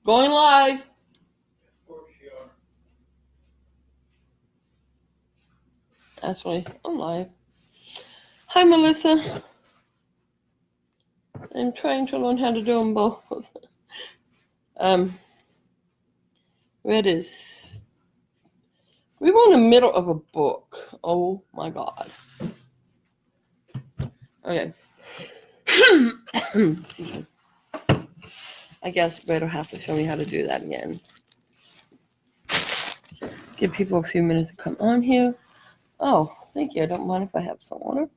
Going live. Of course you are. Actually, I'm live. Hi, Melissa. I'm trying to learn how to do them both. Red is. We were in the middle of a book. Oh my God. Okay. I guess Red will have to show me how to do that again. Give people a few minutes to come on here. Oh, thank you. I don't mind if I have some water.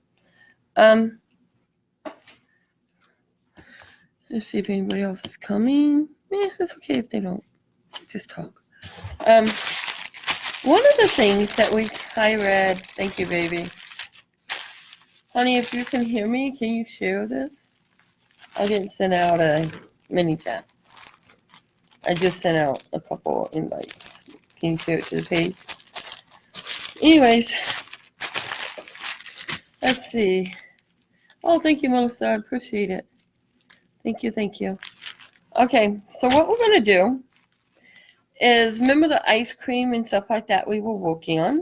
Let's see if anybody else is coming. It's okay if they don't. Just talk. One of the things that hi Red, thank you, baby. Honey, if you can hear me, can you share this? I didn't send out a mini chat. I just sent out a couple invites. Can you share it to the page? Anyways, let's see. Oh, thank you, Melissa. I appreciate it. Thank you. Okay, so what we're going to do is, remember the ice cream and stuff like that we were working on?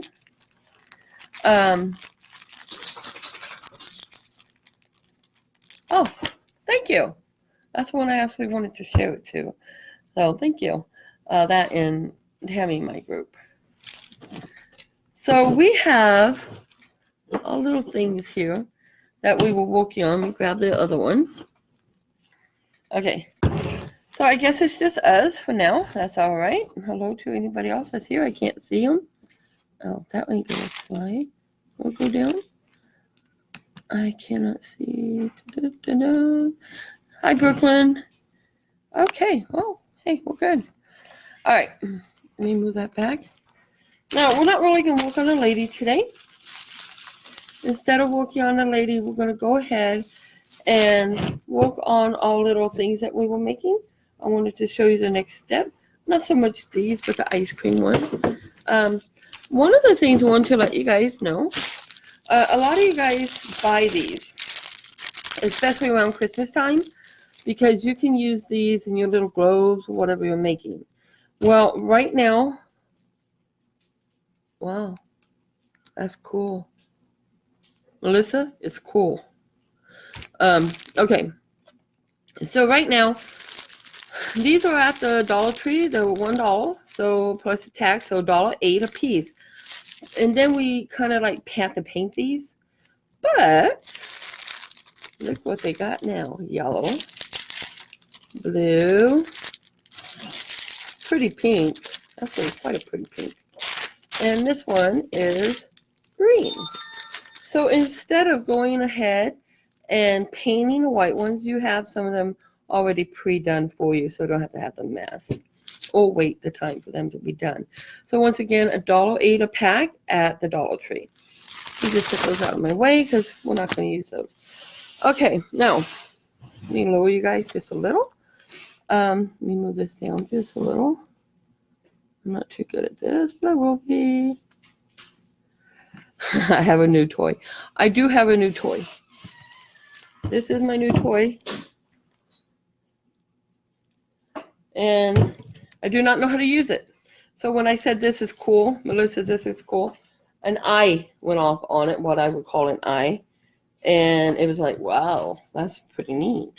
Oh, thank you. That's one I actually wanted to show it to. So thank you. That in Tammy, my group. So we have all little things here that we were working on. Let me grab the other one. Okay. So I guess it's just us for now. That's all right. Hello to anybody else that's here. I can't see them. Oh, that one goes slide. We'll go down. I cannot see. Da-da-da-da. Hi, Brooklyn. Okay. Oh, hey, we're good. All right. Let me move that back. Now, we're not really going to work on a lady today. Instead of working on a lady, we're going to go ahead and work on all little things that we were making. I wanted to show you the next step. Not so much these, but the ice cream one. One of the things I want to let you guys know, a lot of you guys buy these, especially around Christmas time, because you can use these in your little globes or whatever you're making. Well, right now, wow, that's cool. Melissa, it's cool. Okay, so right now, these are at the Dollar Tree. They're $1, so plus the tax, so $1.08 a piece. And then we kind of like have to paint these. But look what they got now. Yellow, blue, pretty pink. Actually, quite a pretty pink. And this one is green. So instead of going ahead and painting the white ones, you have some of them already pre-done for you, so you don't have to have them masked or wait the time for them to be done. So once again, $1.08 a pack at the Dollar Tree. You just put those out of my way because we're not going to use those. Okay, now let me lower you guys just a little. Let me move this down just a little. I'm not too good at this, but I will be. I have a new toy. I do have a new toy. This is my new toy. And I do not know how to use it. So when I said this is cool, Melissa, this is cool, an eye went off on it, what I would call an eye. And it was like, wow, that's pretty neat.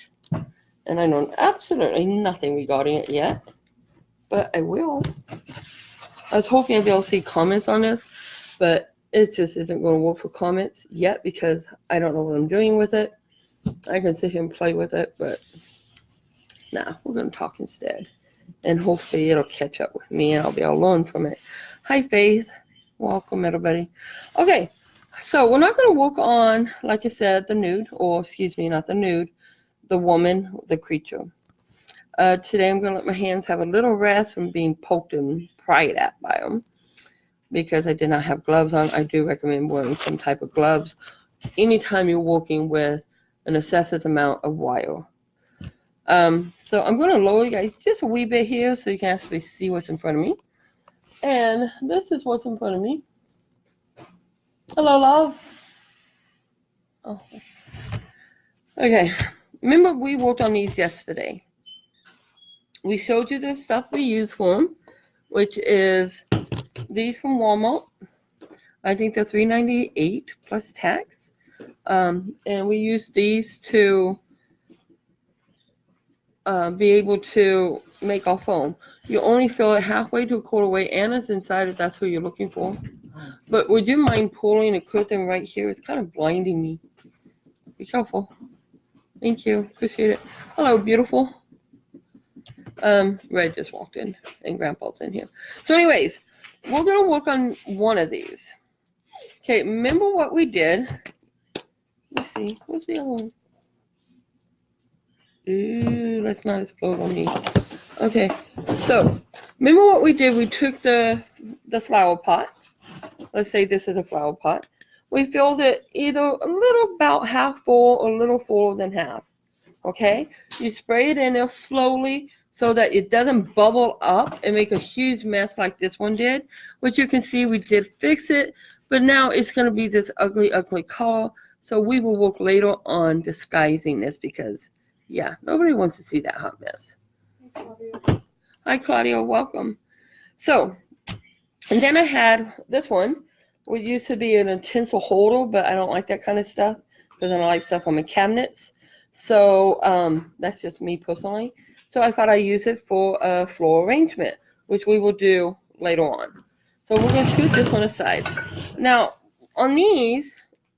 And I know absolutely nothing regarding it yet, but I will. I was hoping I'd be able to see comments on this, but it just isn't going to work for comments yet because I don't know what I'm doing with it. I can sit here and play with it, but nah, we're going to talk instead. And hopefully it'll catch up with me and I'll be able to learn from it. Hi, Faith. Welcome, everybody. Okay, so we're not going to work on, like I said, the nude, or excuse me, not the nude, the woman, the creature. Today I'm going to let my hands have a little rest from being poked and pried at by them because I did not have gloves on. I do recommend wearing some type of gloves anytime you're working with an excessive amount of wire. So I'm going to lower you guys just a wee bit here so you can actually see what's in front of me. And this is what's in front of me. Hello, love. Oh. Okay. Remember we worked on these yesterday. we showed you the stuff we use for them, which is these from Walmart. I think they're $3.98 plus tax. And we use these to be able to make our foam. You only fill it halfway to a quarter way, and it's inside if that's what you're looking for. But would you mind pulling the curtain right here? It's kind of blinding me. Be careful. Thank you. Appreciate it. Hello, beautiful. Red just walked in, and Grandpa's in here. So anyways, we're going to work on one of these. Okay, remember what we did? Let's see. What's the other one? Ooh, let's not explode on me. Okay, so remember what we did? We took the flower pot. Let's say this is a flower pot. We filled it either a little about half full or a little fuller than half. Okay, you spray it in there slowly so that it doesn't bubble up and make a huge mess like this one did. Which you can see we did fix it, but now it's going to be this ugly, ugly color. So we will work later on disguising this because, yeah, nobody wants to see that hot mess. Hi, Claudia. Welcome. So, and then I had this one, which used to be an utensil holder, but I don't like that kind of stuff because I don't like stuff on my cabinets. So that's just me personally. So I thought I'd use it for a floor arrangement, which we will do later on. So we're going to scoot this one aside. Now, on these,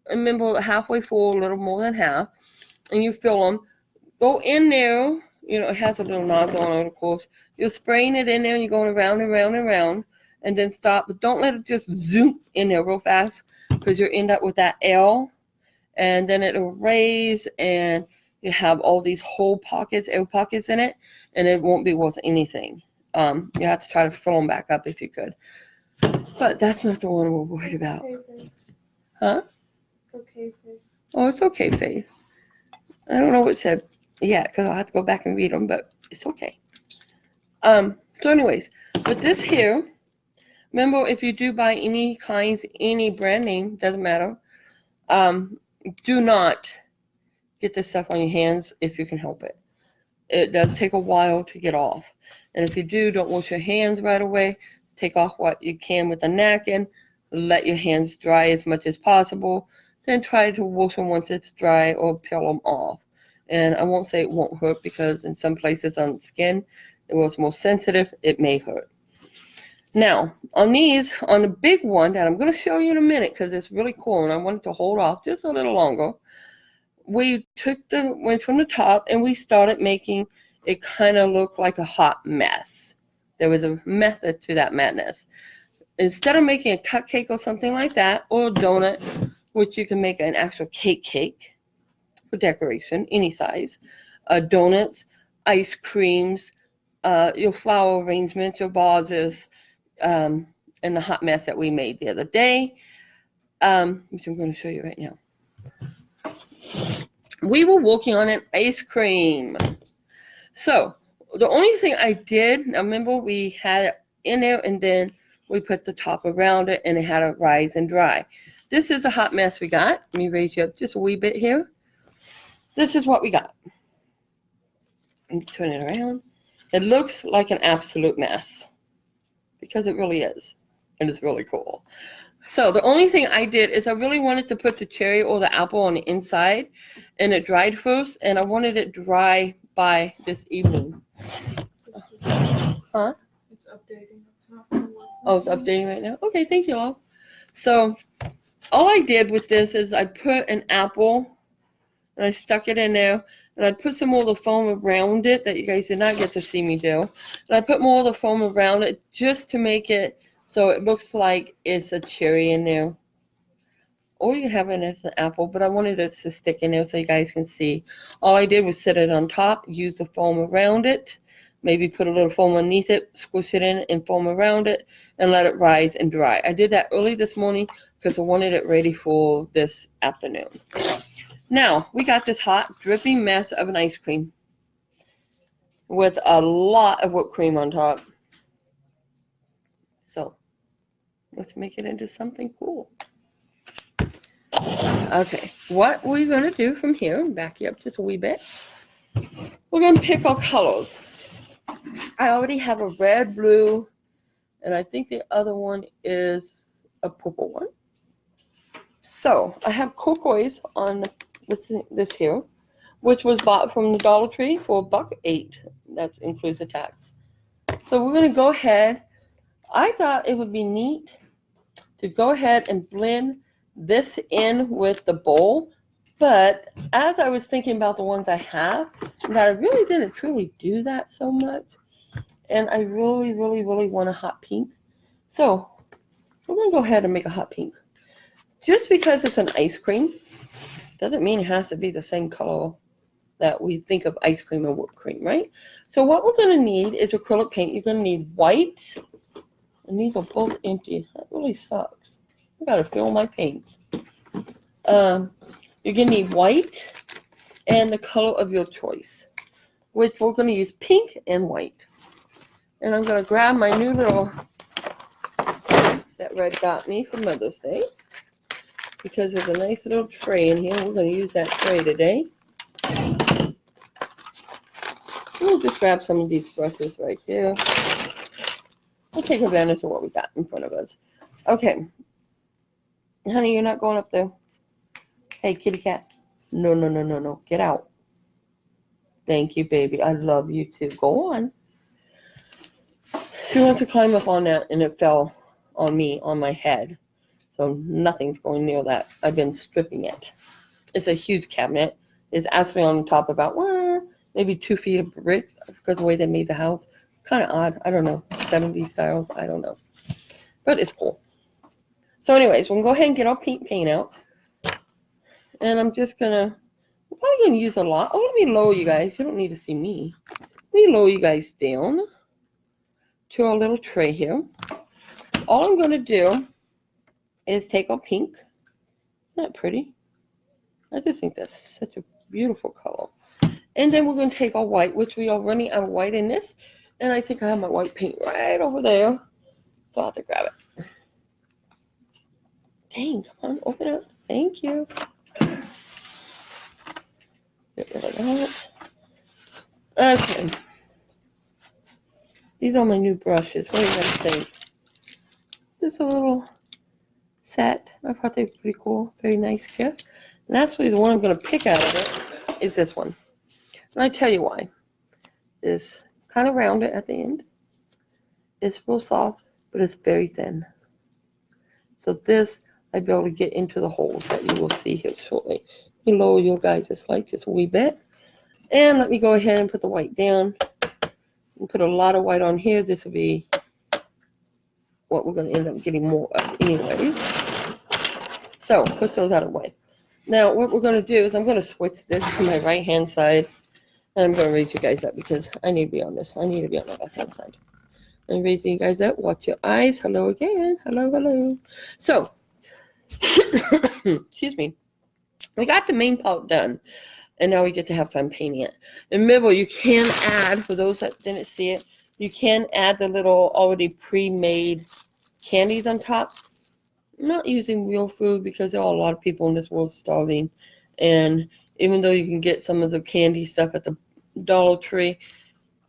remember halfway full, a little more than half, and you fill them. Go in there. You know, it has a little nozzle on it, of course. You're spraying it in there, and you're going around and around and around, and then stop. But don't let it just zoom in there real fast because you'll end up with that L, and then it'll raise, and you have all these hole pockets, air pockets in it, and it won't be worth anything. You have to try to fill them back up if you could. But that's not the one we're worried about. Okay, Huh? it's okay, Faith. Oh, it's okay, Faith. I don't know what it said yet because I'll have to go back and read them, but it's okay. So anyways, with this here, remember if you do buy any kinds, any brand name, doesn't matter, do not get this stuff on your hands if you can help it. It does take a while to get off. And if you do, don't wash your hands right away. Take off what you can with a napkin. Let your hands dry as much as possible. Then try to wash them once it's dry or peel them off. And I won't say it won't hurt because in some places on skin, it was more sensitive, it may hurt. Now, on these, on the big one that I'm going to show you in a minute because it's really cool and I wanted to hold off just a little longer, we went from the top and we started making it kind of look like a hot mess. There was a method to that madness. Instead of making a cupcake or something like that, or a donut, which you can make an actual cake for decoration, any size, donuts, ice creams, your flower arrangements, your vases, and the hot mess that we made the other day, which I'm going to show you right now. We were working on an ice cream. So the only thing I did, now remember we had it in there and then we put the top around it and it had to rise and dry. This is a hot mess we got. Let me raise you up just a wee bit here. This is what we got. Let me turn it around. It looks like an absolute mess because it really is. And it's really cool. So the only thing I did is I really wanted to put the cherry or the apple on the inside and it dried first and I wanted it dry by this evening. Huh? It's updating. It's not gonna work. Oh, it's updating right now? Okay, thank you, love. So all I did with this is I put an apple and I stuck it in there and I put some more of the foam around it that you guys did not get to see me do. And I put more of the foam around it just to make it so it looks like it's a cherry in there. Or you can have it as an apple, but I wanted it to stick in there so you guys can see. All I did was set it on top, use the foam around it, maybe put a little foam underneath it, squish it in and foam around it, and let it rise and dry. I did that early this morning because I wanted it ready for this afternoon. Now, we got this hot, dripping mess of an ice cream with a lot of whipped cream on top. So, let's make it into something cool. Okay, what we're going to do from here, back you up just a wee bit, we're going to pick our colors. I already have a red, blue, and I think the other one is a purple one. So I have turquoise on this here, which was bought from the Dollar Tree for $1.08. That includes the tax. So we're gonna go ahead. I thought it would be neat to go ahead and blend this in with the bowl. But as I was thinking about the ones I have, that I really didn't truly do that so much. And I really, really, really want a hot pink. So we're going to go ahead and make a hot pink. Just because it's an ice cream doesn't mean it has to be the same color that we think of ice cream and whipped cream, right? So what we're going to need is acrylic paint. You're going to need white. And these are both empty. That really sucks. I got to fill my paints. You're going to need white and the color of your choice, which we're going to use pink and white. And I'm going to grab my new little that Red got me for Mother's Day, because there's a nice little tray in here. We're going to use that tray today. We'll just grab some of these brushes right here. We'll take advantage of what we got in front of us. Okay. Honey, you're not going up there. Hey, kitty cat. No, no, no, no, no. Get out. Thank you, baby. I love you too. Go on. She wants to climb up on that, and it fell on me, on my head. So nothing's going near that. I've been stripping it. It's a huge cabinet. It's actually on top about, maybe 2 feet of bricks, because of the way they made the house. Kind of odd. I don't know. 70s styles. I don't know. But it's cool. So anyways, we'll go ahead and get our paint out. And I'm just going to, we're probably going to use a lot. Oh, let me lower you guys. You don't need to see me. Let me lower you guys down to our little tray here. All I'm going to do is take our pink. Isn't that pretty? I just think that's such a beautiful color. And then we're going to take our white, which we are running out of white in this. And I think I have my white paint right over there. So I'll have to grab it. Dang, come on, open up. Thank you. Get rid of that. Okay. These are my new brushes. What do you guys think? Just a little set. I thought they were pretty cool. Very nice gift. And actually, the one I'm going to pick out of it is this one. And I tell you why. It's kind of rounded at the end. It's real soft, but it's very thin. So this, I'll be able to get into the holes that you will see here shortly. You lower your guys' light just a wee bit. And let me go ahead and put the white down. And put a lot of white on here. This will be what we're going to end up getting more of anyways. So, push those out of the way. Now, what we're going to do is I'm going to switch this to my right-hand side. And I'm going to raise you guys up because I need to be on this. I need to be on the left-hand side. I'm raising you guys up. Watch your eyes. Hello again. Hello, hello. So, excuse me. We got the main part done. And now we get to have fun painting it. And remember, you can add, for those that didn't see it, you can add the little already pre-made candies on top. I'm not using real food because there are a lot of people in this world starving. And even though you can get some of the candy stuff at the Dollar Tree,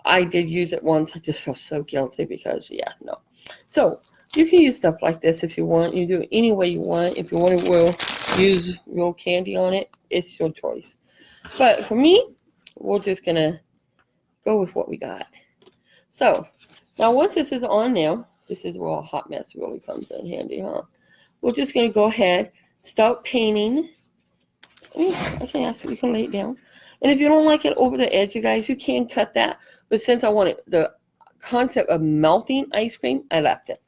I did use it once. I just felt so guilty because, no. So you can use stuff like this if you want. You do it any way you want. If you want to use real candy on it, it's your choice. But for me, we're just going to go with what we got. So, now once this is on now, this is where a hot mess really comes in handy, huh? We're just going to go ahead, start painting. I can ask you can lay it down. And if you don't like it over the edge, you guys, you can cut that. But since I wanted the concept of melting ice cream, I left it.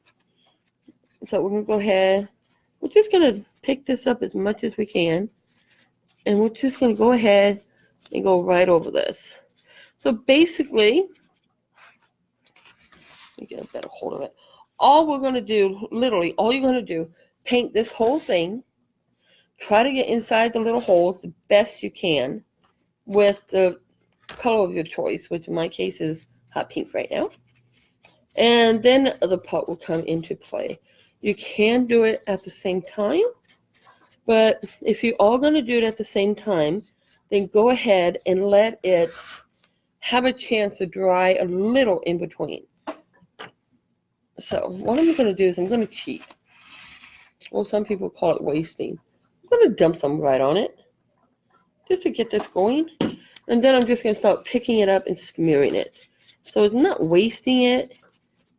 So we're going to go ahead. We're just going to pick this up as much as we can. And we're just going to go ahead and go right over this. So basically, let me get a better hold of it. All we're going to do, literally, all you're going to do, paint this whole thing. Try to get inside the little holes the best you can with the color of your choice, which in my case is hot pink right now. And then the other part will come into play. You can do it at the same time. But if you're all going to do it at the same time, then go ahead and let it have a chance to dry a little in between. So what I'm going to do is I'm going to cheat. Well, some people call it wasting. I'm going to dump some right on it just to get this going. And then I'm just going to start picking it up and smearing it. So it's not wasting it.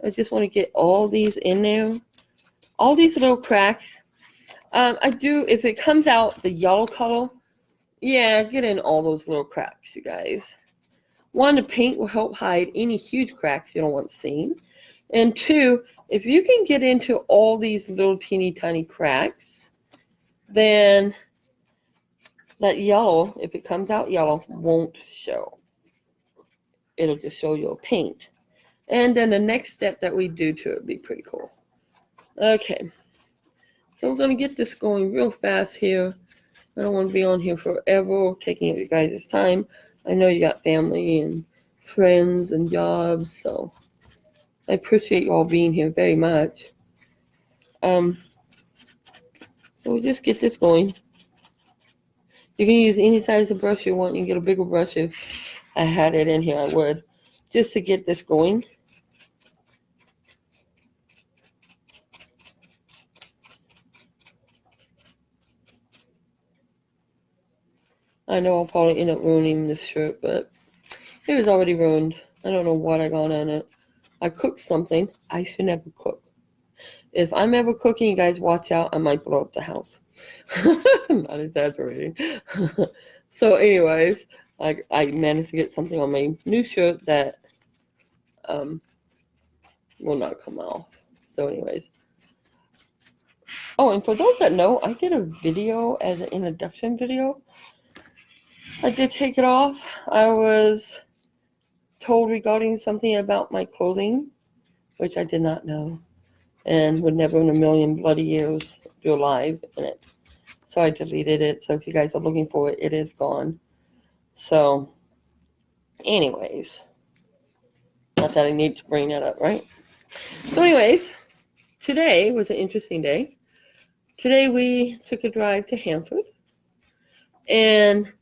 I just want to get all these in there. All these little cracks. I do, if it comes out the yellow color, yeah, get in all those little cracks, you guys. One, the paint will help hide any huge cracks you don't want seen. And two, if you can get into all these little teeny tiny cracks, then that yellow, if it comes out yellow, won't show. It'll just show your paint. And then the next step that we do to it would be pretty cool. Okay. So we're going to get this going real fast here. I don't want to be on here forever, taking up you guys' time. I know you got family and friends and jobs, so I appreciate you all being here very much. So we'll just get this going. You can use any size of brush you want. You can get a bigger brush. If I had it in here, I would. Just to get this going. I know I'll probably end up ruining this shirt, but it was already ruined. I don't know what I got on it. I cooked something. I should never cook. If I'm ever cooking, you guys watch out. I might blow up the house. I'm not exaggerating. So anyways, I managed to get something on my new shirt that will not come off. So anyways. Oh, and for those that know, I did a video as an introduction video. I did take it off. I was told regarding something about my clothing, which I did not know, and would never in a million bloody years do a live in it. So I deleted it. So if you guys are looking for it, it is gone. So anyways, not that I need to bring that up, right? So anyways, today was an interesting day. Today we took a drive to Hanford, and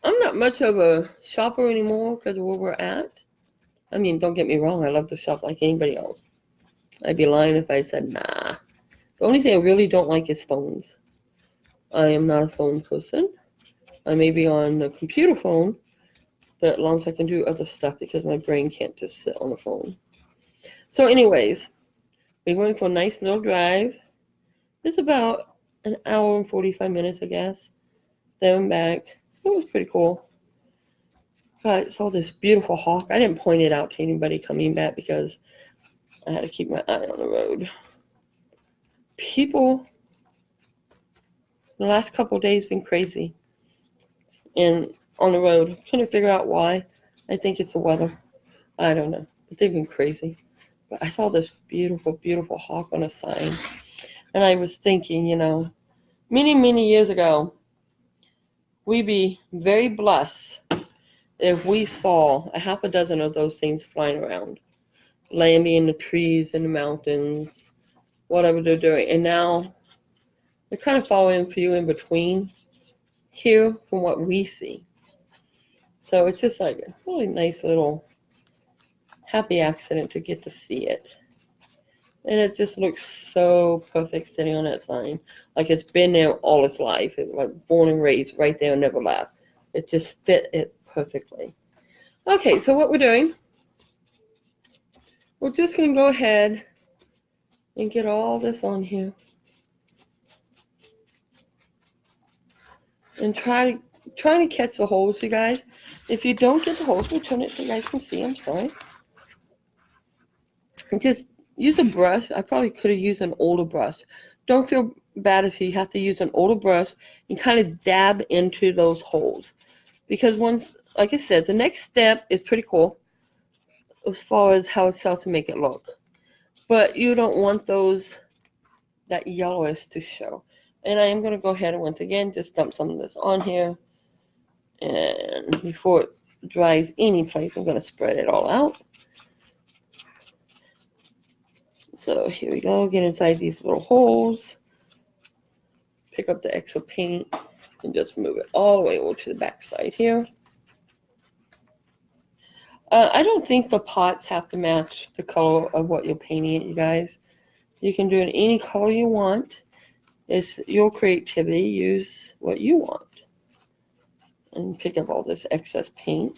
I'm not much of a shopper anymore because of where we're at. I mean, don't get me wrong, I love to shop like anybody else. I'd be lying if I said nah. The only thing I really don't like is phones. I am not a phone person. I may be on a computer phone, but as long as I can do other stuff because my brain can't just sit on the phone. So anyways, we went for a nice little drive. It's about an hour and 45 minutes, I guess. There and back. It was pretty cool. I saw this beautiful hawk. I didn't point it out to anybody coming back because I had to keep my eye on the road. People, the last couple of days, been crazy. And on the road, trying to figure out why. I think it's the weather. I don't know. But they've been crazy. But I saw this beautiful, beautiful hawk on a sign. And I was thinking, many, many years ago, we'd be very blessed if we saw a half a dozen of those things flying around, landing in the trees and the mountains, whatever they're doing. And now they're kind of falling few in between here from what we see. So it's just like a really nice little happy accident to get to see it. And it just looks so perfect sitting on that sign. Like it's been there all its life. It was like born and raised right there and never left. It just fit it perfectly. Okay, so what we're doing, we're just going to go ahead and get all this on here. And try to catch the holes, you guys. If you don't get the holes, we'll turn it so you guys can see. I'm sorry. And just use a brush. I probably could have used an older brush. Don't feel bad if you have to use an older brush and kind of dab into those holes. Because once, like I said, the next step is pretty cool as far as how it starts to make it look. But you don't want that yellowish to show. And I am going to go ahead and once again just dump some of this on here. And before it dries any place, I'm going to spread it all out. So here we go. Get inside these little holes. Pick up the extra paint and just move it all the way over to the back side here. I don't think the pots have to match the color of what you're painting it, you guys. You can do it any color you want. It's your creativity. Use what you want. And pick up all this excess paint.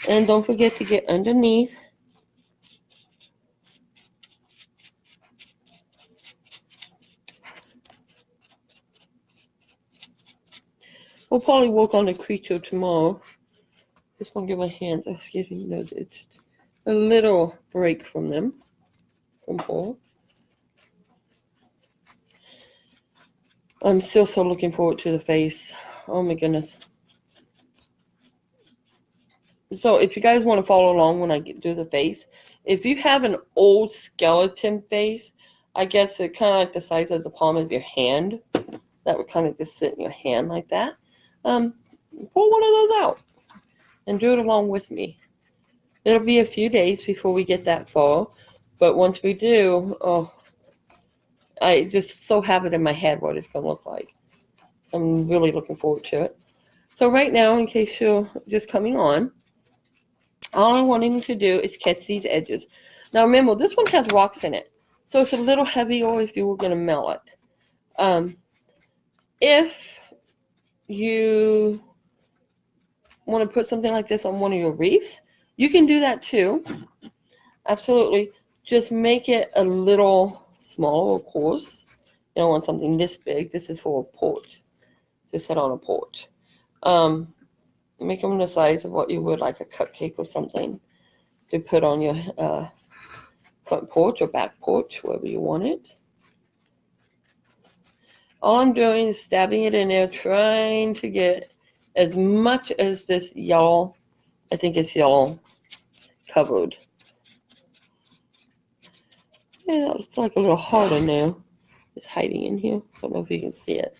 And don't forget to get underneath. We'll probably work on the creature tomorrow. Just want to give my hands, excuse me, no, it's a little break from them, from Paul. I'm still so looking forward to the face. Oh my goodness. So if you guys want to follow along when I do the face, if you have an old skeleton face, I guess it's kind of like the size of the palm of your hand. That would kind of just sit in your hand like that. Pull one of those out and do it along with me. It'll be a few days before we get that far, but once we do, oh, I just so have it in my head what it's going to look like. I'm really looking forward to it. So right now, in case you're just coming on, all I want him to do is catch these edges. Now remember, this one has rocks in it, so it's a little heavier if you were going to melt it. If you want to put something like this on one of your reefs, you can do that too. Absolutely. Just make it a little smaller, of course. You don't want something this big. This is for a porch. To set on a porch. Make them the size of what you would like a cupcake or something to put on your front porch or back porch, wherever you want it. All I'm doing is stabbing it in there, trying to get as much as this yellow, I think it's yellow, covered. Yeah, it's like a little heart in there. It's hiding in here. I don't know if you can see it.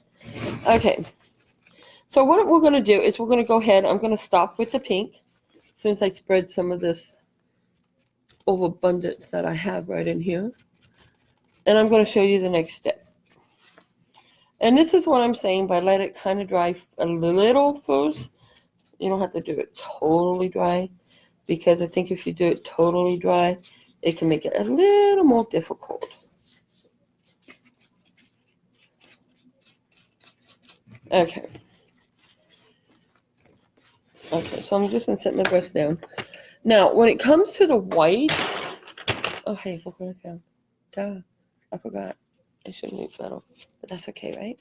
Okay. So what we're going to do is we're going to go ahead. I'm going to stop with the pink as soon as I spread some of this overabundance that I have right in here. And I'm going to show you the next step. And this is what I'm saying by let it kind of dry a little first. You don't have to do it totally dry, because I think if you do it totally dry, it can make it a little more difficult. Okay. Okay, so I'm just going to set my brush down. Now, when it comes to the white, oh, hey, look what I found. Duh, I forgot. I should move that off, but that's okay, right?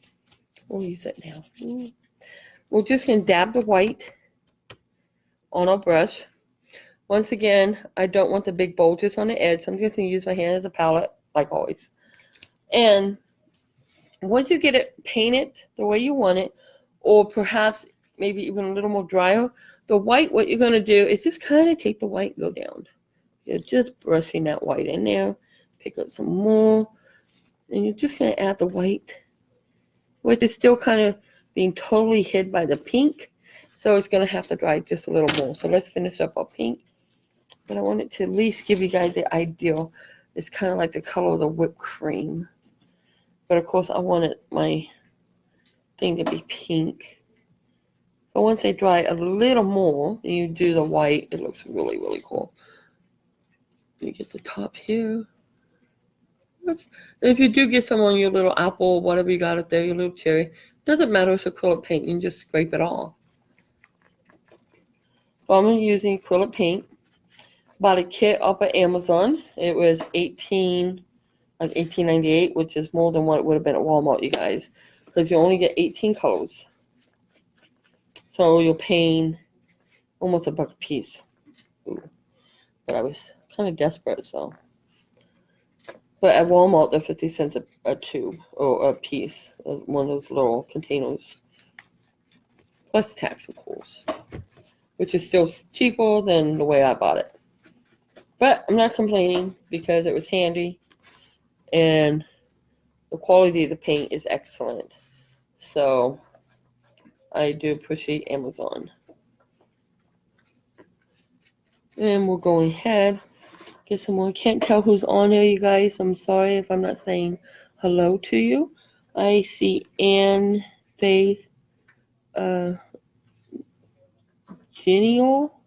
We'll use it now. We're just going to dab the white on our brush. Once again, I don't want the big bulges on the edge, so I'm just going to use my hand as a palette, like always. And once you get it painted the way you want it, or perhaps maybe even a little more drier, the white, what you're going to do is just kind of take the white and go down. You're just brushing that white in there, pick up some more, and you're just going to add the white, which is still kind of being totally hid by the pink, so it's going to have to dry just a little more. So let's finish up our pink, but I wanted to at least give you guys the idea. It's kind of like the color of the whipped cream, but of course I wanted my thing to be pink. So once they dry a little more, and you do the white, it looks really, really cool. Let me get the top here. Oops. And if you do get some on your little apple, whatever you got up there, your little cherry, doesn't matter, it's acrylic paint. You can just scrape it off. So I'm using acrylic paint. Bought a kit up at Amazon. It was $18.98, which is more than what it would have been at Walmart, you guys, because you only get 18 colors. So you're paying almost $1 a piece. Ooh. But I was kind of desperate, so. But at Walmart, they're 50 cents a tube or a piece, one of those little containers. Plus tax, of course, which is still cheaper than the way I bought it. But I'm not complaining because it was handy and the quality of the paint is excellent. So I do appreciate Amazon. And we're going ahead. Get some more. I can't tell who's on here, you guys. I'm sorry if I'm not saying hello to you. I see Ann, Faith, Genial,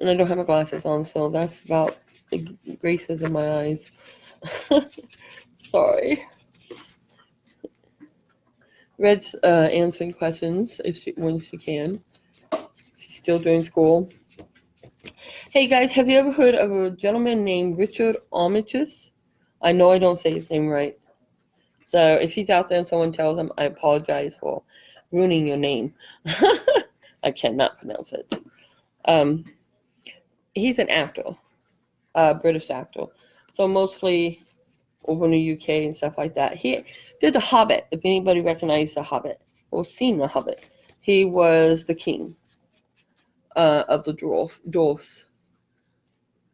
And I don't have my glasses on, so that's about the graces of my eyes. Sorry. Red's answering questions when she can. She's still doing school. Hey guys, have you ever heard of a gentleman named Richard Armitage? I know I don't say his name right. So if he's out there and someone tells him, I apologize for ruining your name. I cannot pronounce it. He's an actor, British actor. So mostly over in the UK and stuff like that. He did The Hobbit, if anybody recognized The Hobbit or seen The Hobbit. He was the king of the dwarfs.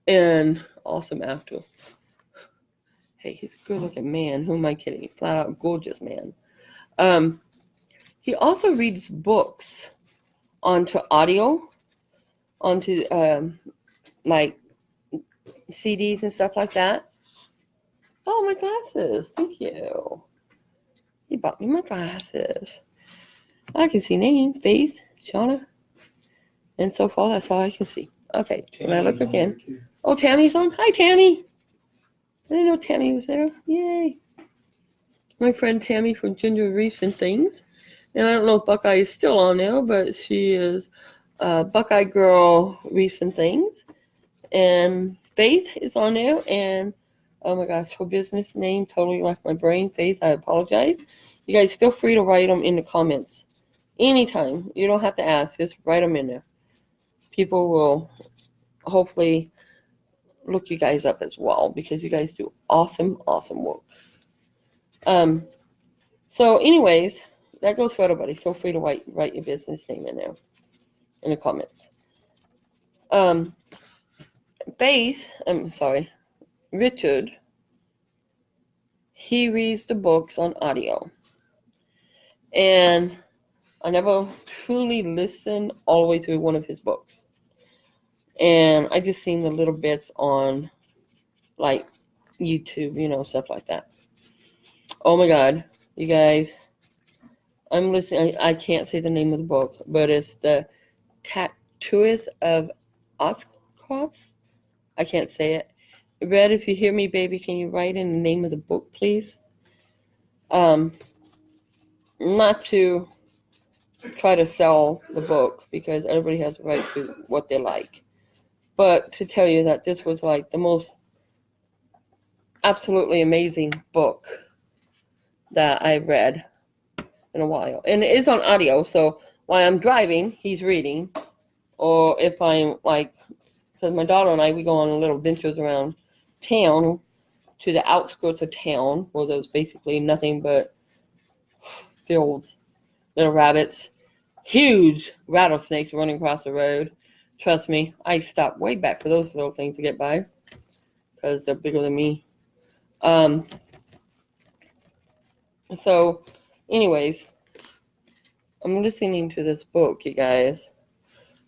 And awesome actor. Hey, he's a good-looking man. Who am I kidding? Flat out gorgeous man. He also reads books onto audio, onto like CDs and stuff like that. Oh, my glasses. Thank you. He bought me my glasses. I can see name, Faith, Shauna. And so far, that's all I can see. Okay, when I look again. Oh, Tammy's on. Hi, Tammy. I didn't know Tammy was there. Yay. My friend Tammy from Ginger Reefs and Things. And I don't know if Buckeye is still on there, but she is Buckeye Girl Reefs and Things. And Faith is on there. And, oh my gosh, her business name totally left my brain. Faith, I apologize. You guys feel free to write them in the comments. Anytime. You don't have to ask. Just write them in there. People will hopefully look you guys up as well because you guys do awesome work. So anyways, that goes for everybody. Feel free to write your business name in there in the comments. Richard, he reads the books on audio. And I never truly listened all the way through one of his books. And I just seen the little bits on like YouTube, stuff like that. Oh my God, you guys. I'm listening. I can't say the name of the book, but it's the Tattooist of Oshkosh. I can't say it. Red, if you hear me, baby, can you write in the name of the book, please? Not to try to sell the book because everybody has the right to what they like. But to tell you that this was like the most absolutely amazing book that I read in a while. And it is on audio, so while I'm driving, he's reading. Or if I'm like, because my daughter and I, we go on little ventures around town to the outskirts of town where there's basically nothing but fields, little rabbits, huge rattlesnakes running across the road. Trust me, I stopped way back for those little things to get by because they're bigger than me. So, anyways, I'm listening to this book, you guys.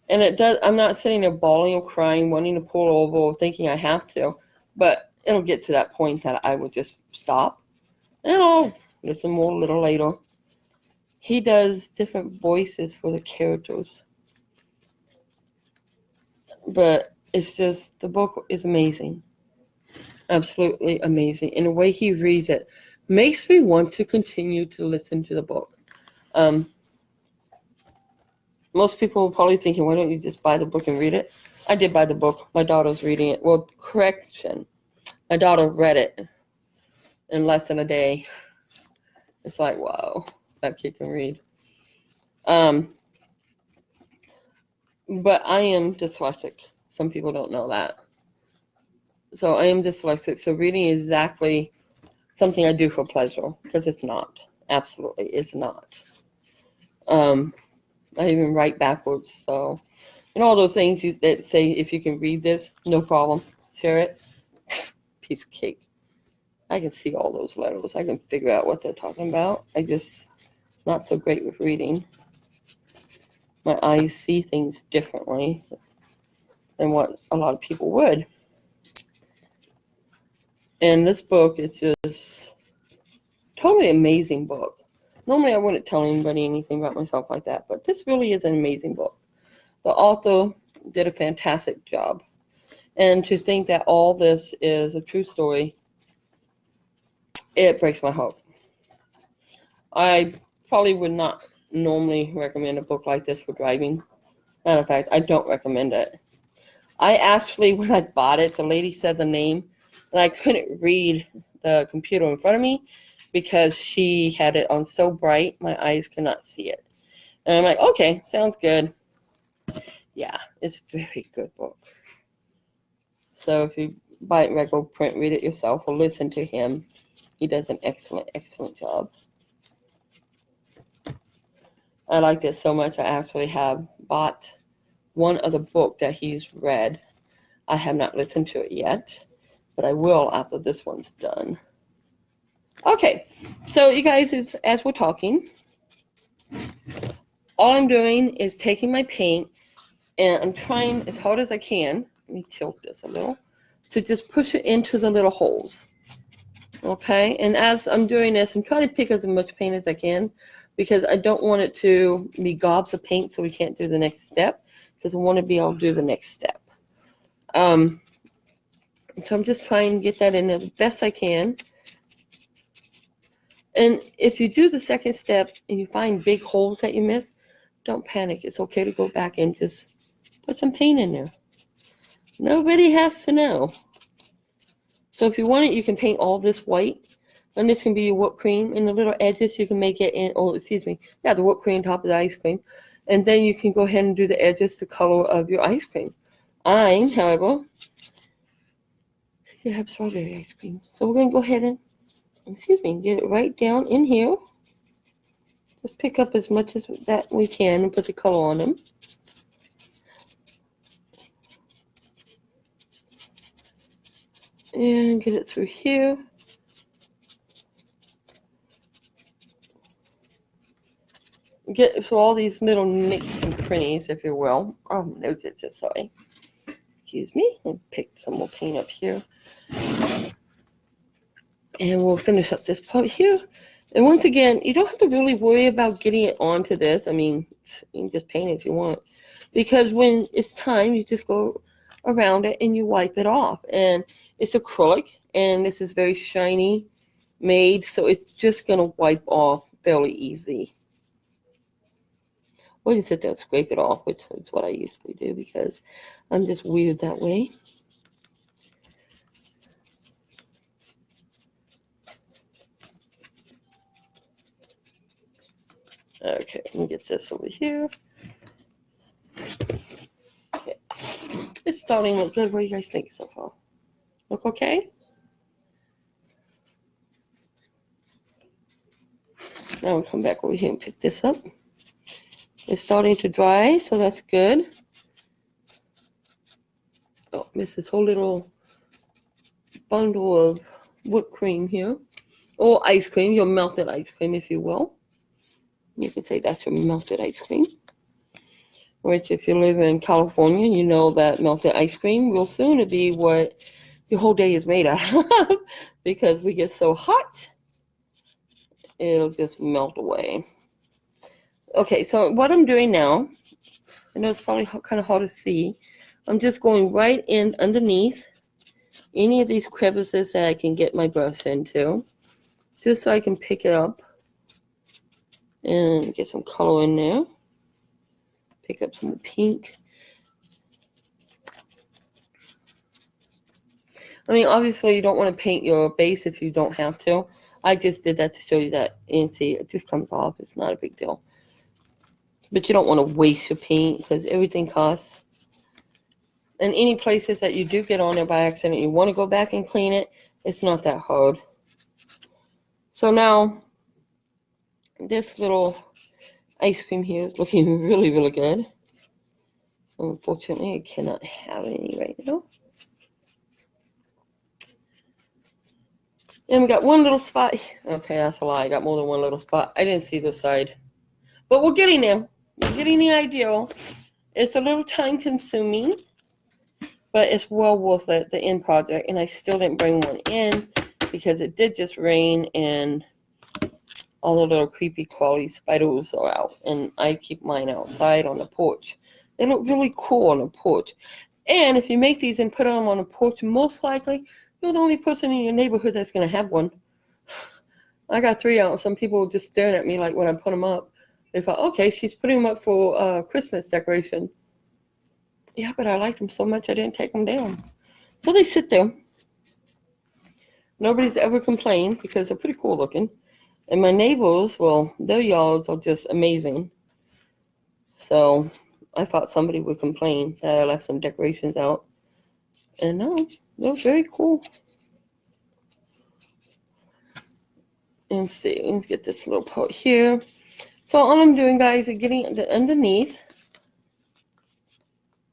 And it does, I'm not sitting there bawling or crying, wanting to pull over or thinking I have to, but it'll get to that point that I will just stop and I'll listen more a little later. He does different voices for the characters. But it's just, the book is amazing. Absolutely amazing. And the way he reads it makes me want to continue to listen to the book. Most people are probably thinking, why don't you just buy the book and read it? I did buy the book. My daughter's reading it. Well, correction. My daughter read it in less than a day. It's like, wow, that kid can read. But I am dyslexic. Some people don't know that. So I am dyslexic. So reading is exactly something I do for pleasure, because it's not. Absolutely, it's not. I even write backwards. So, all those things that say if you can read this, no problem. Share it. Piece of cake. I can see all those letters. I can figure out what they're talking about. I just not so great with reading. My eyes see things differently than what a lot of people would. And this book is just totally amazing book. Normally I wouldn't tell anybody anything about myself like that, but this really is an amazing book. The author did a fantastic job. And to think that all this is a true story, it breaks my heart. I probably would not normally recommend a book like this for driving. Matter of fact, I don't recommend it. I actually, when I bought it, the lady said the name, and I couldn't read the computer in front of me because she had it on so bright, my eyes could not see it. And I'm like, okay, sounds good. Yeah, it's a very good book. So if you buy it in regular print, read it yourself or listen to him. He does an excellent, excellent job. I liked it so much, I actually have bought one other book that he's read. I have not listened to it yet, but I will after this one's done. Okay, so you guys, as we're talking, all I'm doing is taking my paint and I'm trying as hard as I can, let me tilt this a little, to just push it into the little holes. Okay, and as I'm doing this, I'm trying to pick as much paint as I can because I don't want it to be gobs of paint so we can't do the next step, because I want to be able to do the next step. So I'm just trying to get that in as best I can. And if you do the second step and you find big holes that you missed, don't panic. It's okay to go back and just put some paint in there. Nobody has to know. So if you want it, you can paint all this white. And this can be your whipped cream. And the little edges, you can make it in, the whipped cream top of the ice cream. And then you can go ahead and do the edges the color of your ice cream. I, however, you have strawberry ice cream. So we're going to go ahead and, get it right down in here. Just pick up as much as that we can and put the color on them. And get it through here. Get through all these little nicks and crannies, if you will. Oh, no, just sorry. Excuse me. I'll pick some more paint up here. And we'll finish up this part here. And once again, you don't have to really worry about getting it onto this. I mean, you can just paint it if you want. Because when it's time, you just go around it and you wipe it off. And it's acrylic, and this is very shiny made, so it's just going to wipe off fairly easy. Or you can sit there and scrape it off, which is what I usually do because I'm just weird that way. Okay, let me get this over here. Okay, it's starting to look good. What do you guys think so far? Look okay? Now we'll come back over here and pick this up. It's starting to dry, so that's good. Oh, miss this whole little bundle of whipped cream here. Or ice cream, your melted ice cream, if you will. You can say that's your melted ice cream. Which, if you live in California, you know that melted ice cream will soon be what your whole day is made out of. Because we get so hot, it'll just melt away. Okay, so what I'm doing now, I know it's probably kind of hard to see. I'm just going right in underneath any of these crevices that I can get my brush into, just so I can pick it up and get some color in there. Pick up some pink. I mean, obviously you don't want to paint your base if you don't have to. I just did that to show you that, and see, it just comes off. It's not a big deal. But you don't want to waste your paint because everything costs. And any places that you do get on there by accident, you want to go back and clean it, it's not that hard. So now, this little ice cream here is looking really, really good. Unfortunately, I cannot have any right now. And we got one little spot. Okay, that's a lie. I got more than one little spot. I didn't see this side. But we're getting there. We're getting the idea. It's a little time consuming, but it's well worth it, the end project. And I still didn't bring one in because it did just rain and all the little creepy crawly spiders are out. And I keep mine outside on the porch. They look really cool on a porch. And if you make these and put them on a porch, most likely you're the only person in your neighborhood that's going to have one. I got 3 out. Some people were just staring at me like when I put them up. They thought, okay, she's putting them up for Christmas decoration. Yeah, but I liked them so much I didn't take them down. So they sit there. Nobody's ever complained because they're pretty cool looking. And my neighbors, well, their yards are just amazing. So I thought somebody would complain that I left some decorations out. And no, they're very cool. And see, let's get this little part here. So all I'm doing, guys, is getting the underneath.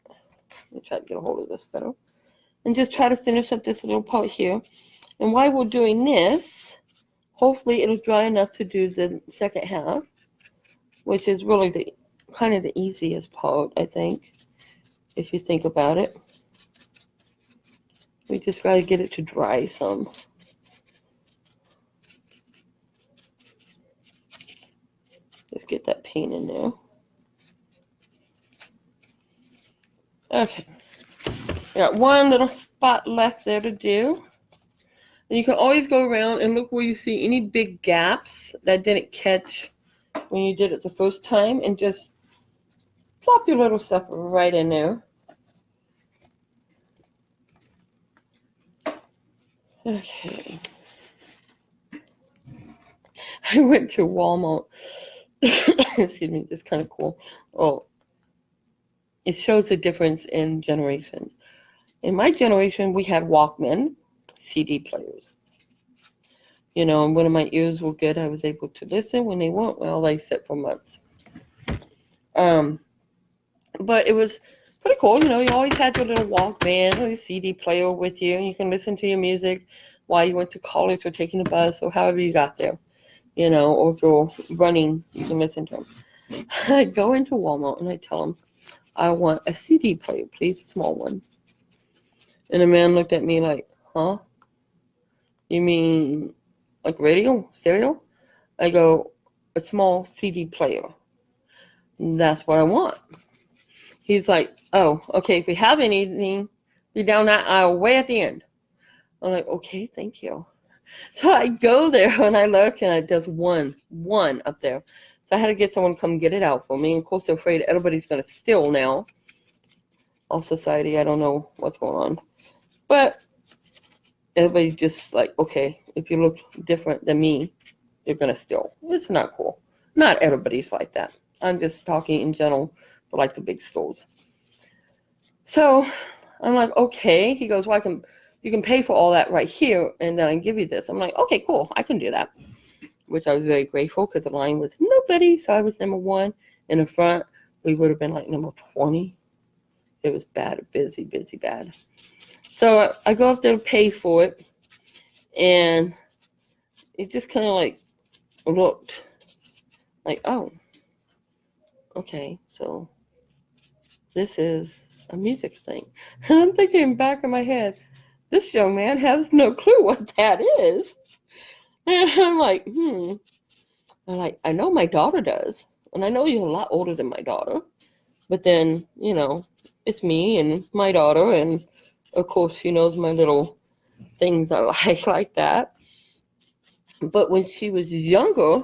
Let me try to get a hold of this better. And just try to finish up this little part here. And while we're doing this, hopefully it'll dry enough to do the second half, which is really the kind of the easiest part, I think, if you think about it. We just got to get it to dry some. Just get that paint in there. Okay. Got one little spot left there to do. And you can always go around and look where you see any big gaps that didn't catch when you did it the first time and just plop your little stuff right in there. Okay. I went to Walmart. Excuse me, it's kind of cool. Oh, it shows the difference in generations. In my generation, we had Walkman CD players. You know, and when my ears were good, I was able to listen. When they weren't, well, they sit for months. But it was pretty cool. You know, you always had your little Walkman or your CD player with you, and you can listen to your music while you went to college or taking the bus or however you got there. You know, or if you're running, you can listen to them. I go into Walmart and I tell them, I want a CD player, please, a small one. And the man looked at me like, huh? You mean like radio, stereo? I go, a small CD player. That's what I want. He's like, oh, okay, if you have anything, you're down that aisle way at the end. I'm like, okay, thank you. So I go there and I look and there's one up there. So I had to get someone to come get it out for me. And of course, they're afraid everybody's going to steal now. All society, I don't know what's going on. But everybody's just like, okay, if you look different than me, you're going to steal. It's not cool. Not everybody's like that. I'm just talking in general for like the big stores. So I'm like, okay. He goes, well, you can pay for all that right here, and then I give you this. I'm like, okay, cool. I can do that. Which I was very grateful because the line was nobody. So I was number 1. In the front, we would have been like number 20. It was bad, busy, bad. So I go up there to pay for it, and it just kind of like looked like, oh, okay, so this is a music thing. And I'm thinking back in my head, this young man has no clue what that is. And I'm like, I'm like, I know my daughter does. And I know you're a lot older than my daughter. But then, you know, it's me and my daughter. And, of course, she knows my little things I like that. But when she was younger,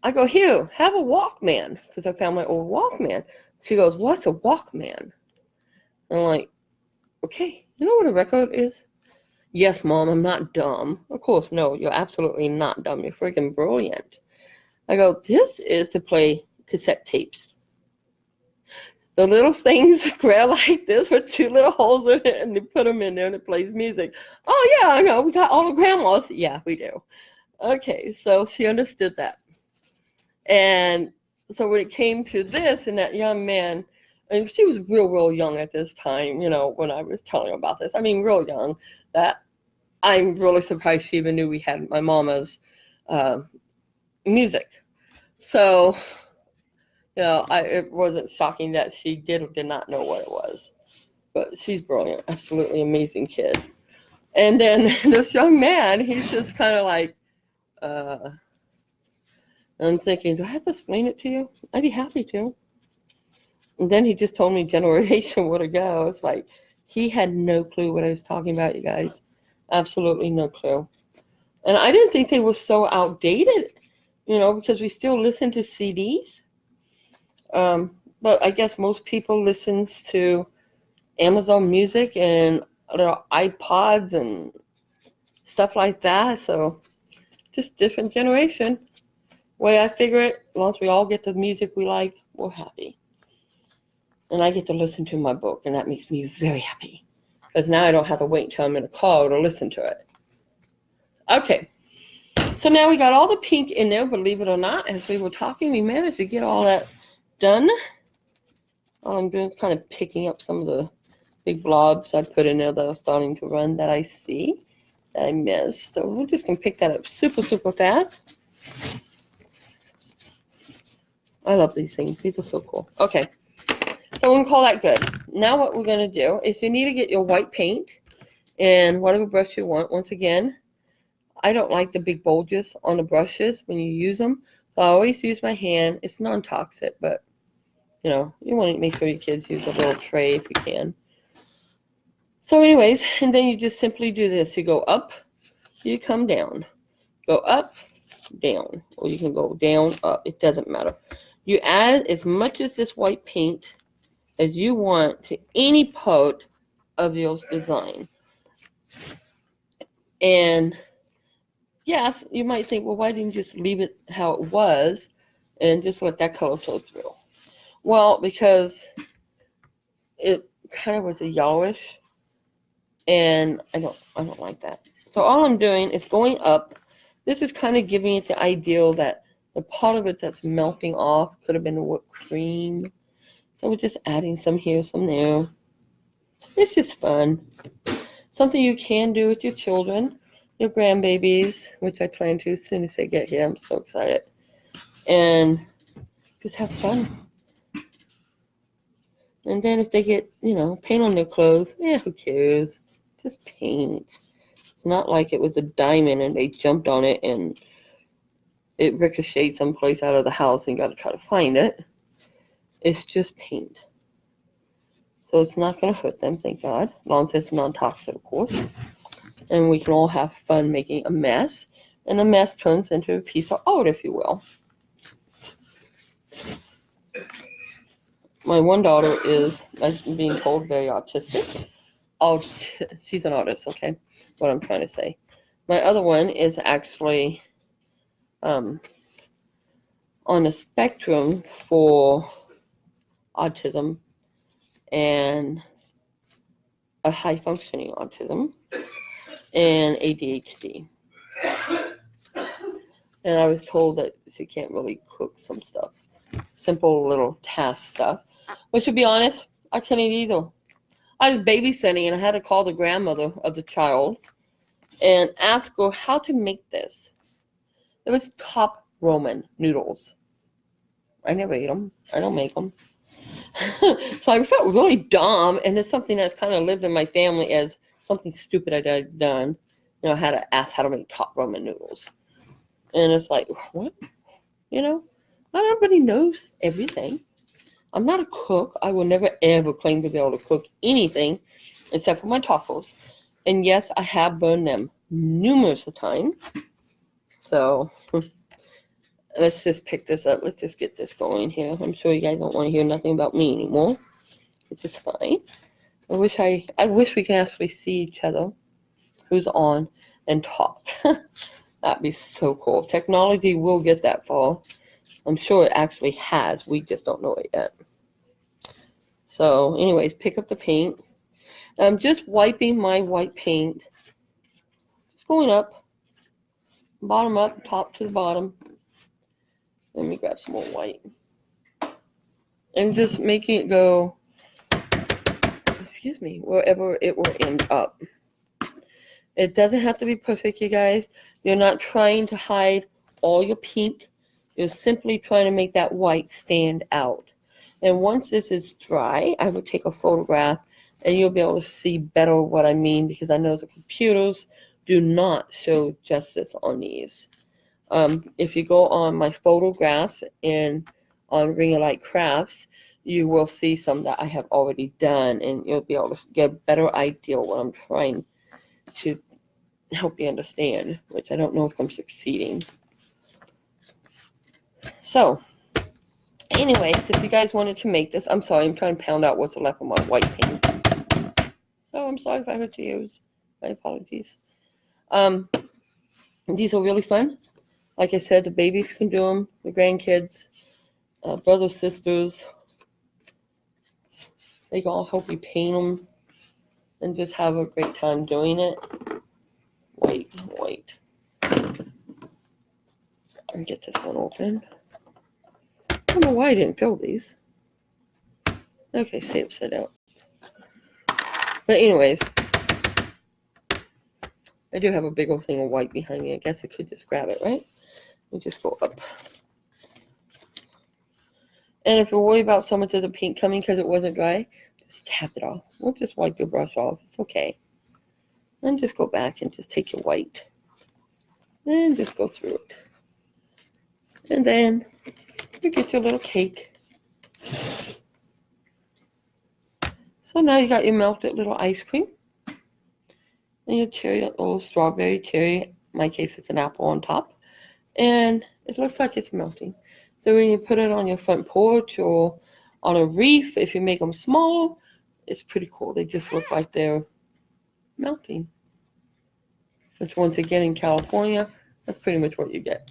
I go, here, have a Walkman. Because I found my old Walkman. She goes, what's a Walkman? And I'm like, okay, you know what a record is? Yes, Mom, I'm not dumb. Of course, no, you're absolutely not dumb. You're freaking brilliant. I go, this is to play cassette tapes. The little things square like this with 2 little holes in it, and they put them in there and it plays music. Oh, yeah, I know. We got all the grandmas. Yeah, we do. Okay, so she understood that. And so when it came to this, and that young man, and she was real young at this time, you know, when I was telling her about this. I mean, real young, that I'm really surprised she even knew we had my mama's music. So, you know, it wasn't shocking that she did or did not know what it was. But she's brilliant, absolutely amazing kid. And then this young man, he's just kind of like, I'm thinking, do I have to explain it to you? I'd be happy to. And then he just told me generation would go. It's like he had no clue what I was talking about, you guys. Absolutely no clue. And I didn't think they were so outdated, because we still listen to CDs. But I guess most people listens to Amazon Music and little iPods and stuff like that. So just different generation. Way I figure it, once we all get the music we like, we're happy. And I get to listen to my book, and that makes me very happy. Because now I don't have to wait until I'm in a car to listen to it. Okay. So now we got all the pink in there, believe it or not. As we were talking, we managed to get all that done. All I'm doing is kind of picking up some of the big blobs I put in there that are starting to run that I see, that I missed. So we're just going to pick that up super, super fast. I love these things. These are so cool. Okay. So we're going to call that good. Now what we're going to do is you need to get your white paint and whatever brush you want. Once again, I don't like the big bulges on the brushes when you use them. So I always use my hand. It's non-toxic, but you want to make sure your kids use a little tray if you can. So anyways, and then you just simply do this. You go up, you come down. Go up, down. Or you can go down, up. It doesn't matter. You add as much as this white paint as you want to any part of your design. And yes, you might think, well, why didn't you just leave it how it was and just let that color show through? Well, because it kind of was a yellowish, and I don't like that. So all I'm doing is going up. This is kind of giving it the ideal that the part of it that's melting off could have been the whipped cream. So we're just adding some here, some there. It's just fun. Something you can do with your children, your grandbabies, which I plan to as soon as they get here. I'm so excited. And just have fun. And then if they get, paint on their clothes, who cares? Just paint. It's not like it was a diamond and they jumped on it and it ricocheted someplace out of the house and you got to try to find it. It's just paint. So it's not going to hurt them, thank God. As long as it's non-toxic, of course. And we can all have fun making a mess. And the mess turns into a piece of art, if you will. My one daughter is, I'm being told, very autistic. She's an artist, okay? What I'm trying to say. My other one is actually on a spectrum for autism and a high-functioning autism and ADHD. And I was told that she can't really cook some stuff. Simple little task stuff. But to be honest, I couldn't eat either. I was babysitting and I had to call the grandmother of the child and ask her how to make this. It was top ramen noodles. I never eat them. I don't make them. So I felt really dumb, and it's something that's kind of lived in my family as something stupid I'd done. I had to ask how to make top ramen noodles. And it's like, what? Not everybody knows everything. I'm not a cook. I will never ever claim to be able to cook anything except for my tacos. And yes, I have burned them numerous of times. So let's just pick this up. Let's just get this going here. I'm sure you guys don't want to hear nothing about me anymore, which is fine. I wish we could actually see each other, who's on, and talk. That'd be so cool. Technology will get that far. I'm sure it actually has. We just don't know it yet. So anyways, pick up the paint. I'm just wiping my white paint. Just going up. Bottom up, top to the bottom. Let me grab some more white. And just making it go, wherever it will end up. It doesn't have to be perfect, you guys. You're not trying to hide all your pink. You're simply trying to make that white stand out. And once this is dry, I will take a photograph and you'll be able to see better what I mean, because I know the computers do not show justice on these. If you go on my photographs and on Ring of Light Crafts, you will see some that I have already done, and you'll be able to get a better idea of what I'm trying to help you understand, which I don't know if I'm succeeding. So, anyways, if you guys wanted to make this, I'm sorry, I'm trying to pound out what's left of my white paint. So I'm sorry if I hurt tears. My apologies. These are really fun. Like I said, the babies can do them, the grandkids, brothers, sisters. They can all help you paint them and just have a great time doing it. Wait. And get this one open. I don't know why I didn't fill these. Okay, stay upside down. But anyways, I do have a big old thing of white behind me. I guess I could just grab it, right? We'll just go up. And if you're worried about so much of the paint coming because it wasn't dry, just tap it off. We'll just wipe your brush off. It's okay. And just go back and just take your white. And just go through it. And then you get your little cake. So now you got your melted little ice cream. And your cherry, little strawberry cherry. In my case, it's an apple on top. And it looks like it's melting. So when you put it on your front porch or on a wreath, if you make them small, it's pretty cool. They just look like they're melting. Which once again in California, that's pretty much what you get.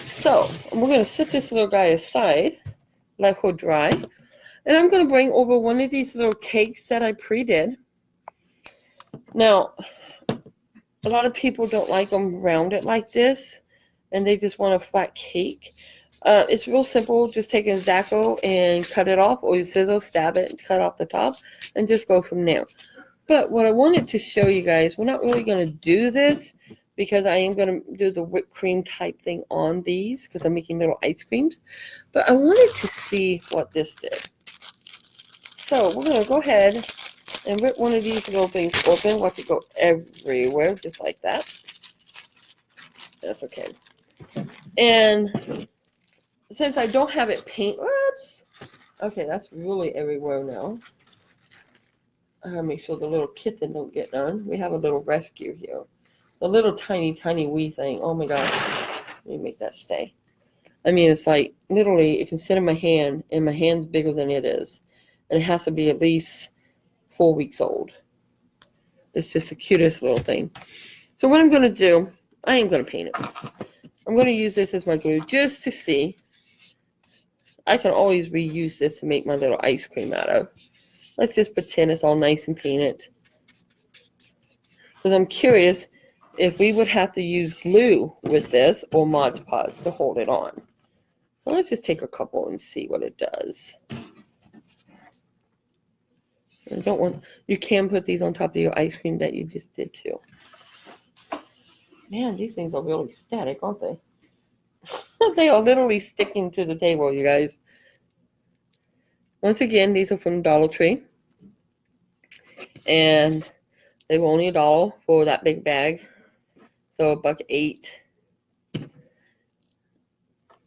So we're going to set this little guy aside, let her dry. And I'm going to bring over one of these little cakes that I pre-did. Now, a lot of people don't like them rounded like this, and they just want a flat cake. It's real simple. Just take a X-Acto and cut it off, or your scissors, stab it and cut off the top, and just go from there. But what I wanted to show you guys, we're not really going to do this because I am going to do the whipped cream type thing on these because I'm making little ice creams. But I wanted to see what this did. So we're going to go ahead and rip one of these little things open. Watch it go everywhere, just like that. That's okay. And since I don't have it paint, whoops. Okay, that's really everywhere now. I gotta make sure the little kitten don't get done. We have a little rescue here. A little tiny wee thing. Oh my gosh. Let me make that stay. I mean, it's like literally it can sit in my hand, and my hand's bigger than it is. And it has to be at least 4 weeks old. It's just the cutest little thing. So what I'm going to do, I am going to paint it. I'm going to use this as my glue just to see. I can always reuse this to make my little ice cream out of. Let's just pretend it's all nice and painted. Because I'm curious if we would have to use glue with this or Mod Podge to hold it on. So let's just take a couple and see what it does. I don't want, you can put these on top of your ice cream that you just did too. Man, these things are really static, aren't they? They are literally sticking to the table, you guys. Once again, these are from Dollar Tree. And they were only $1 for that big bag. So $1.08.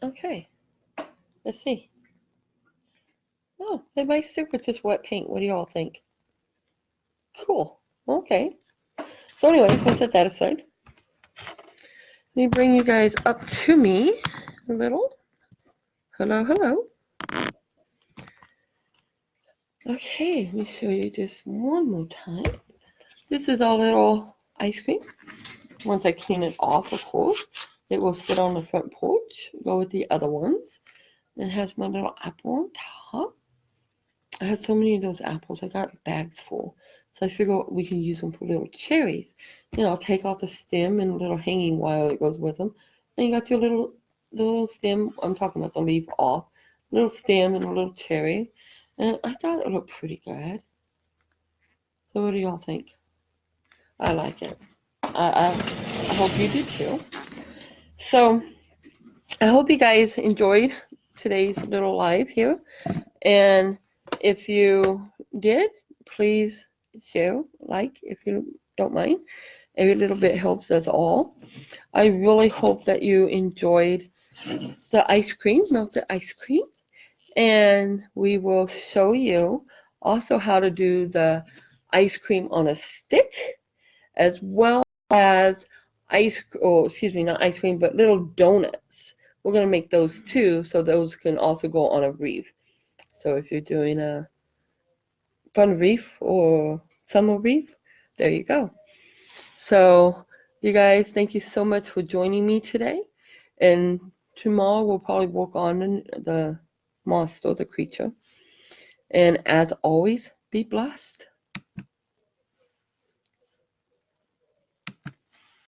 Okay. Let's see. Oh, they might stick with just wet paint. What do y'all think? Cool. Okay. So anyways, we'll set that aside. Let me bring you guys up to me a little. Hello. Okay, let me show you just one more time. This is our little ice cream. Once I clean it off, of course, it will sit on the front porch. Go with the other ones. It has my little apple on top. I have so many of those apples. I got bags full. So I figure we can use them for little cherries. You know, take off the stem and a little hanging wire that goes with them. And you got your little stem. I'm talking about the leaf off. Little stem and a little cherry. And I thought it looked pretty good. So what do y'all think? I like it. I hope you did too. So I hope you guys enjoyed today's little live here. And if you did, please share, like, if you don't mind. Every little bit helps us all. I really hope that you enjoyed the ice cream, melted ice cream. And we will show you also how to do the ice cream on a stick, as well as not ice cream, but little donuts. We're going to make those too, so those can also go on a wreath. So if you're doing a fun wreath or summer wreath, there you go. So you guys, thank you so much for joining me today. And tomorrow we'll probably work on the monster, the creature. And as always, be blessed.